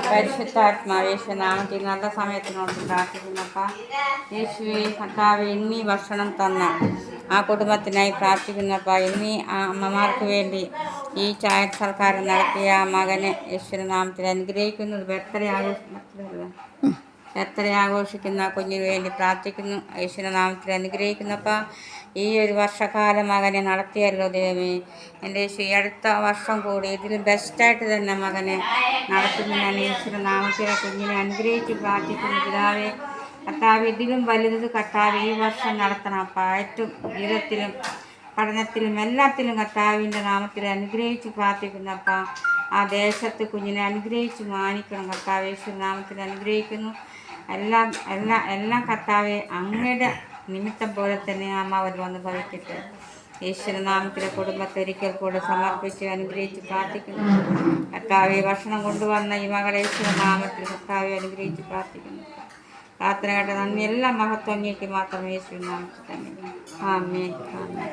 പരിശുദ്ധാത്മാവ് യേശുനാമത്തിൽ നല്ല സമയത്തിനോട് പ്രാർത്ഥിക്കുന്നപ്പ യേശുവെ കർത്താവ് എന്നീ ഭക്ഷണം തന്ന ആ കുടുംബത്തിനായി പ്രാർത്ഥിക്കുന്നപ്പ എന്നീ ആ അമ്മമാർക്ക് വേണ്ടി ഈ ചായ സൽക്കാരം നടത്തിയ ആ മകനെ യേശുനാമത്തിൽ അനുഗ്രഹിക്കുന്നു. ബർത്ത്ഡേ ആഘോഷിക്കുന്ന കുഞ്ഞിന് വേണ്ടി പ്രാർത്ഥിക്കുന്നു. യേശുവിന്റെ നാമത്തിൽ അനുഗ്രഹിക്കുന്നപ്പ ഈ ഒരു വർഷക്കാലം മകനെ നടത്തിയല്ലോ ദൈവമേ. എൻ്റെ യേശു ഈ അടുത്ത വർഷം കൂടി ഇതിലും ബെസ്റ്റായിട്ട് തന്നെ മകനെ നടത്തുന്നു. ഞാൻ യേശുവിന്റെ നാമത്തിലെ കുഞ്ഞിനെ അനുഗ്രഹിച്ച് പ്രാർത്ഥിക്കുന്നു. പിതാവേ കർത്താവ് ഇതിലും വലുത് കർത്താവ് ഈ വർഷം നടത്തണം അപ്പ. ഏറ്റവും ജീവിതത്തിലും പഠനത്തിലും എല്ലാത്തിലും കർത്താവിൻ്റെ നാമത്തിൽ അനുഗ്രഹിച്ച് പ്രാർത്ഥിക്കുന്നപ്പ. ആ ദേശത്ത് കുഞ്ഞിനെ അനുഗ്രഹിച്ച് മാനിക്കണം കർത്താവ്. യേശുവിന്റെ നാമത്തിൽ അനുഗ്രഹിക്കുന്നു. എല്ലാം കർത്താവെ അങ്ങയുടെ നിമിത്തം പോലെ തന്നെ അവർ വന്ന് ഭവിക്കട്ടെ. യേശുവിന്റെ നാമത്തിലെ കുടുംബത്തെ ഒരിക്കൽ കൂടെ സമർപ്പിച്ച് അനുഗ്രഹിച്ച് പ്രാർത്ഥിക്കുന്നു. കർത്താവെ ഭക്ഷണം കൊണ്ടുവന്ന ഈ മകളെ യേശുവിന്റെ നാമത്തിൽ കർത്താവെ അനുഗ്രഹിച്ച് പ്രാർത്ഥിക്കുന്നു. പ്രാർത്ഥന കേട്ട നന്ദി എല്ലാം മഹത്വം അങ്ങേക്ക് മാത്രം യേശുവിന്റെ നാമത്തിൽ തന്നെ. ആമേൻ ആമേൻ.